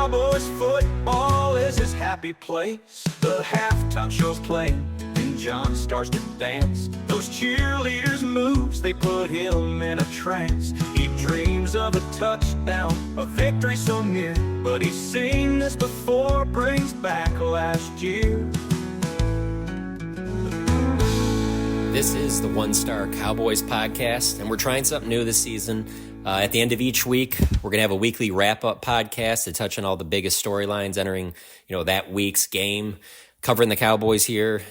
Cowboys football is his happy place. The halftime show's playing, and Jon starts to dance. Those cheerleaders' moves, they put him in a trance. He dreams of a touchdown, a victory so near, but he's seen this before, brings back last year. This is the One Star Cowboys podcast, and we're trying something new this season. At the end of each week, we're going to have a weekly wrap-up podcast to touch on all the biggest storylines entering, that week's game. Covering the Cowboys here,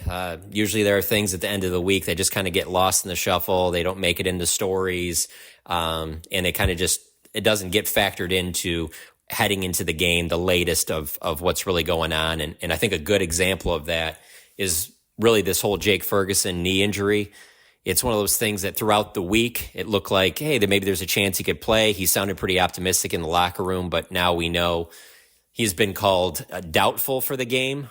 usually there are things at the end of the week that just kind of get lost in the shuffle. They don't make it into stories, and they kind of just, it doesn't get factored into heading into the game, the latest of what's really going on. And I think a good example of that is really this whole Jake Ferguson knee injury. It's one of those things that throughout the week, it looked like, hey, maybe there's a chance he could play. He sounded pretty optimistic in the locker room, but now we know he's been called doubtful for the game,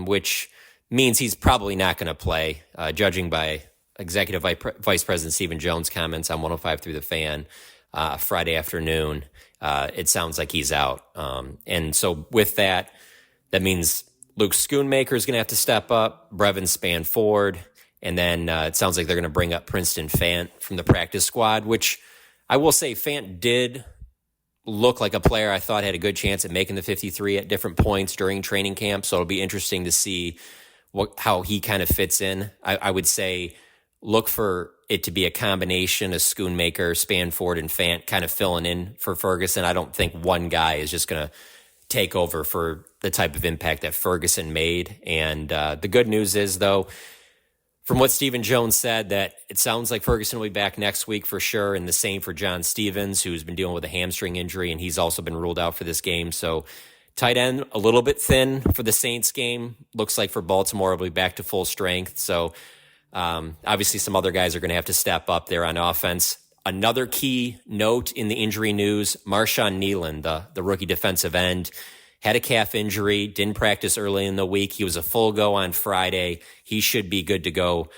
which means he's probably not going to play, judging by Executive Vice President Stephen Jones' comments on 105 Through the Fan Friday afternoon. It sounds like he's out. And so with that means Luke Schoonmaker is going to have to step up, Brevin Spann-Ford, and then it sounds like they're going to bring up Princeton Fant from the practice squad, which I will say Fant did look like a player I thought had a good chance at making the 53 at different points during training camp. So it'll be interesting to see how he kind of fits in. I would say look for it to be a combination of Schoonmaker, Spann-Ford, and Fant kind of filling in for Ferguson. I don't think one guy is just going to take over for the type of impact that Ferguson made. And the good news is, though, from what Stephen Jones said, that it sounds like Ferguson will be back next week for sure, and the same for John Stevens, who's been dealing with a hamstring injury, and he's also been ruled out for this game. So tight end, a little bit thin for the Saints game. Looks like for Baltimore, will be back to full strength. So obviously some other guys are going to have to step up there on offense. Another key note in the injury news, Marshawn Neeland, the rookie defensive end, had a calf injury, didn't practice early in the week. He was a full go on Friday. He should be good to go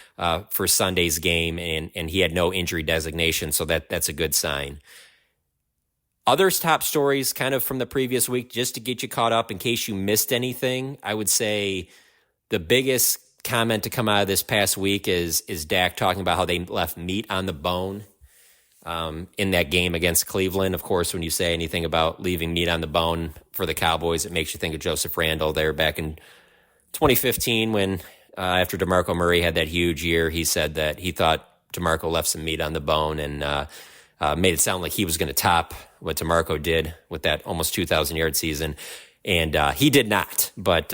for Sunday's game, and he had no injury designation, so that's a good sign. Others top stories kind of from the previous week, just to get you caught up in case you missed anything, I would say the biggest comment to come out of this past week is Dak talking about how they left meat on the bone in that game against Cleveland. Of course, when you say anything about leaving meat on the bone for the Cowboys, it makes you think of Joseph Randle there back in 2015 when after DeMarco Murray had that huge year, he said that he thought DeMarco left some meat on the bone and made it sound like he was going to top what DeMarco did with that almost 2,000-yard season. And he did not. But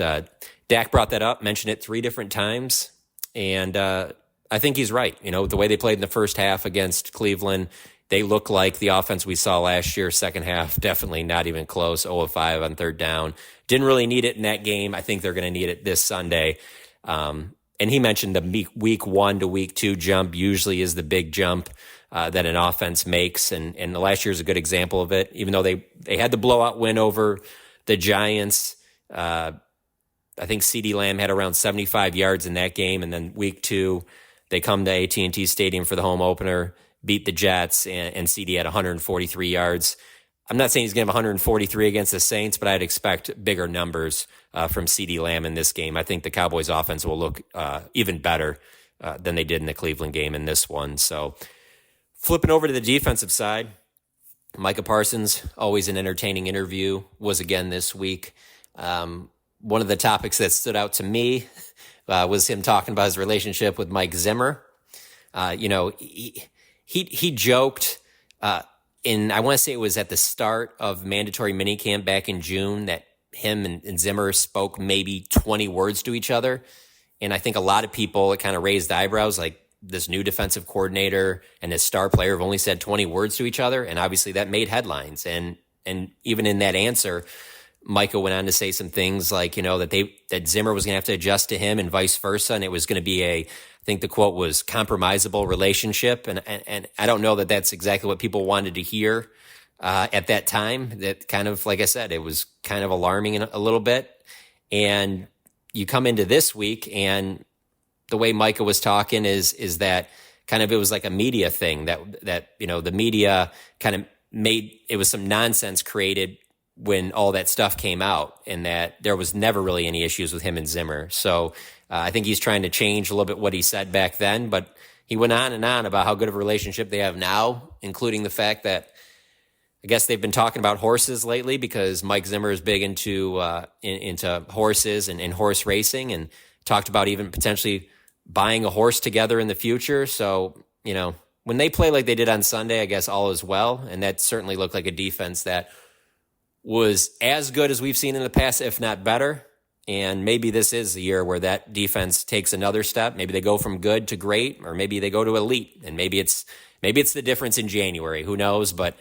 Dak brought that up, mentioned it 3 different times, and I think he's right. The way they played in the first half against Cleveland, they look like the offense we saw last year. Second half, definitely not even close. 0 of 5 on third down. Didn't really need it in that game. I think they're going to need it this Sunday. And he mentioned the week 1 to week 2 jump usually is the big jump that an offense makes. And the last year is a good example of it. Even though they had the blowout win over the Giants, I think CeeDee Lamb had around 75 yards in that game. And then week 2, they come to AT&T Stadium for the home opener, beat the Jets, and CeeDee had 143 yards. I'm not saying he's going to have 143 against the Saints, but I'd expect bigger numbers from CeeDee Lamb in this game. I think the Cowboys offense will look even better than they did in the Cleveland game in this one. So flipping over to the defensive side, Micah Parsons, always an entertaining interview, was again this week. One of the topics that stood out to me was him talking about his relationship with Mike Zimmer. He joked I want to say it was at the start of mandatory minicamp back in June that him and Zimmer spoke maybe 20 words to each other. And I think a lot of people, it kind of raised eyebrows, like this new defensive coordinator and this star player have only said 20 words to each other. And obviously that made headlines. And even in that answer, Micah went on to say some things like, that Zimmer was going to have to adjust to him and vice versa. And it was going to be I think the quote was compromisable relationship. And I don't know that that's exactly what people wanted to hear at that time. That kind of, like I said, it was kind of alarming a little bit. And you come into this week and the way Micah was talking is that kind of, it was like a media thing that the media kind of made, it was some nonsense created when all that stuff came out, and that there was never really any issues with him and Zimmer. So I think he's trying to change a little bit what he said back then, but he went on and on about how good of a relationship they have now, including the fact that I guess they've been talking about horses lately because Mike Zimmer is big into horses and horse racing, and talked about even potentially buying a horse together in the future. So, when they play like they did on Sunday, I guess all is well. And that certainly looked like a defense that was as good as we've seen in the past, if not better. And maybe this is the year where that defense takes another step. Maybe they go from good to great, or maybe they go to elite. And maybe it's the difference in January. Who knows? But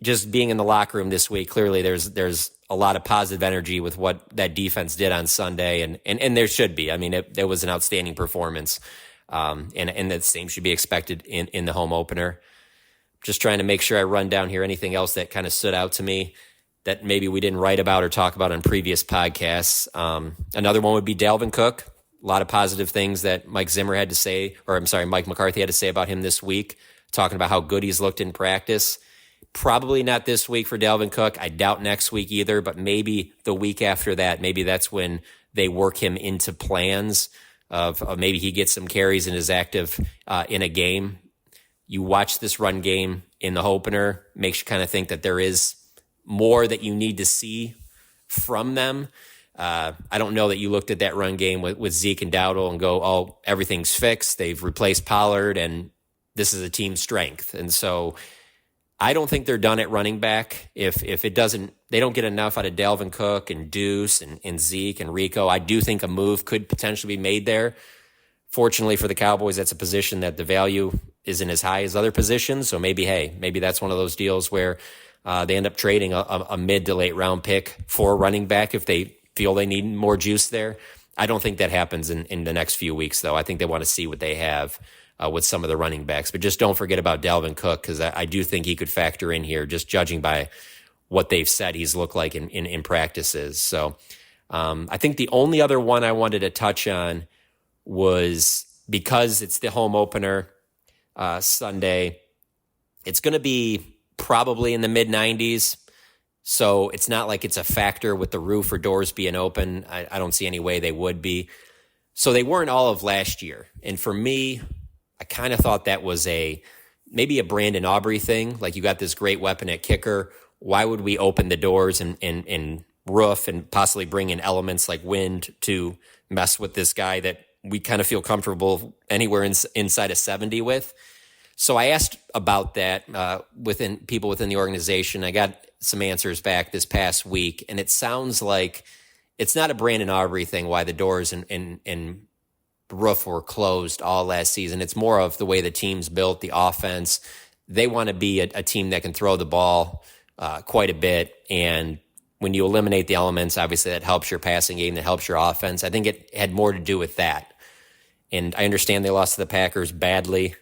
just being in the locker room this week, clearly there's a lot of positive energy with what that defense did on Sunday, and there should be. I mean, it was an outstanding performance, and the same should be expected in the home opener. Just trying to make sure I run down here anything else that kind of stood out to me that maybe we didn't write about or talk about on previous podcasts. Another one would be Dalvin Cook. A lot of positive things that Mike McCarthy had to say about him this week, talking about how good he's looked in practice. Probably not this week for Dalvin Cook. I doubt next week either, but maybe the week after that, maybe that's when they work him into plans of maybe he gets some carries and is active in a game. You watch this run game in the opener, makes you kind of think that there is more that you need to see from them. I don't know that you looked at that run game with Zeke and Dowdle and go, oh, everything's fixed. They've replaced Pollard and this is a team strength. And so I don't think they're done at running back. If they don't get enough out of Dalvin Cook and Deuce and Zeke and Rico, I do think a move could potentially be made there. Fortunately for the Cowboys, that's a position that the value isn't as high as other positions. So maybe that's one of those deals where they end up trading a mid to late round pick for a running back if they feel they need more juice there. I don't think that happens in the next few weeks, though. I think they want to see what they have with some of the running backs. But just don't forget about Dalvin Cook, because I do think he could factor in here, just judging by what they've said he's looked like in practices. So I think the only other one I wanted to touch on was, because it's the home opener Sunday, it's going to be probably in the mid-90s. So it's not like it's a factor with the roof or doors being open. I don't see any way they would be. So they weren't all of last year. And for me, I kind of thought that was maybe a Brandon Aubrey thing. Like, you got this great weapon at kicker. Why would we open the doors and roof and possibly bring in elements like wind to mess with this guy that we kind of feel comfortable anywhere inside of 70 with? So I asked about that within people within the organization. I got some answers back this past week, and it sounds like it's not a Brandon Aubrey thing why the doors and roof were closed all last season. It's more of the way the team's built, the offense. They want to be a team that can throw the ball quite a bit, and when you eliminate the elements, obviously that helps your passing game, that helps your offense. I think it had more to do with that. And I understand they lost to the Packers badly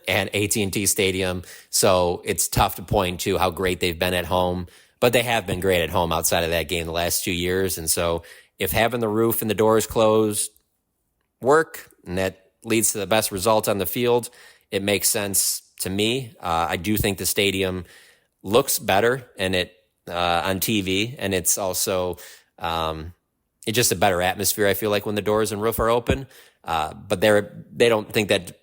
at AT&T Stadium, so it's tough to point to how great they've been at home, but they have been great at home outside of that game the last 2 years. And so if having the roof and the doors closed work, and that leads to the best result on the field, it makes sense to me. I do think the stadium looks better and on TV, and it's also it's just a better atmosphere, I feel like, when the doors and roof are open. But they don't think that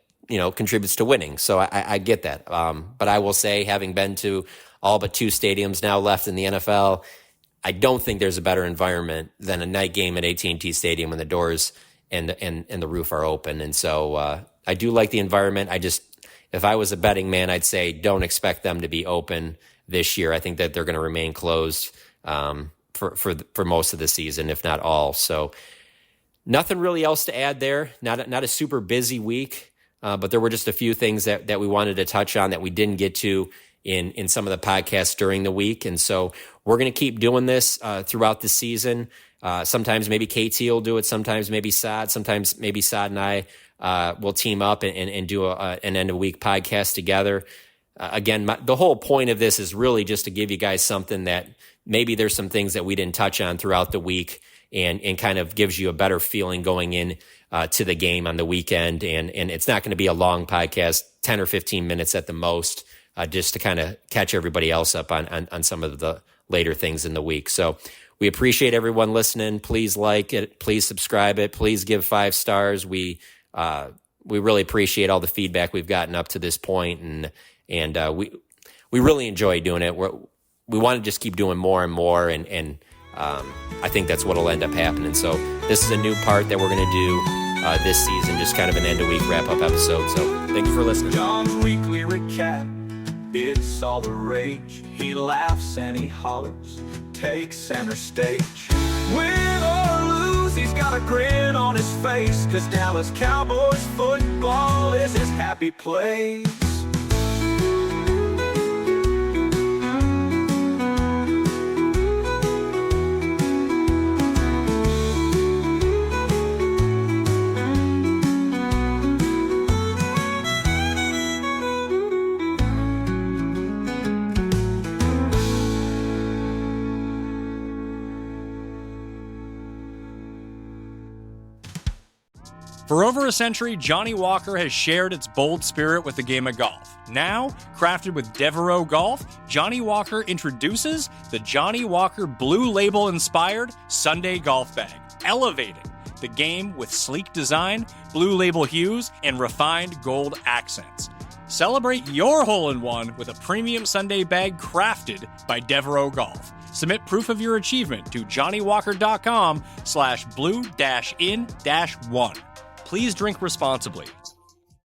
contributes to winning. So I get that. But I will say, having been to all but 2 stadiums now left in the NFL, I don't think there's a better environment than a night game at AT&T Stadium when the doors and the roof are open. And so I do like the environment. If I was a betting man, I'd say don't expect them to be open this year. I think that they're going to remain closed for most of the season, if not all. So nothing really else to add there. Not a super busy week. But there were just a few things that we wanted to touch on that we didn't get to in some of the podcasts during the week. And so we're going to keep doing this throughout the season. Sometimes maybe KT will do it. Sometimes maybe Saad. Sometimes maybe Saad and I will team up and do an end of week podcast together. Again, the whole point of this is really just to give you guys something that maybe there's some things that we didn't touch on throughout the week, and kind of gives you a better feeling going in to the game on the weekend. And it's not going to be a long podcast, 10 or 15 minutes at the most, just to kind of catch everybody else up on some of the later things in the week. So we appreciate everyone listening. Please like it. Please subscribe it. Please give 5 stars. We really appreciate all the feedback we've gotten up to this point, and we really enjoy doing it. We want to just keep doing more and more, and I think that's what'll end up happening. So this is a new part that we're going to do this season, just kind of an end-of-week wrap-up episode. So thank you for listening. Jon's weekly recap, it's all the rage. He laughs and he hollers, takes center stage. Win or lose, he's got a grin on his face, 'cause Dallas Cowboys football is his happy place. For over a century, Johnny Walker has shared its bold spirit with the game of golf. Now, crafted with Devereaux Golf, Johnny Walker introduces the Johnny Walker Blue Label-inspired Sunday Golf Bag, elevating the game with sleek design, Blue Label hues, and refined gold accents. Celebrate your hole-in-one with a premium Sunday bag crafted by Devereaux Golf. Submit proof of your achievement to johnnywalker.com/blue-in-1. Please drink responsibly.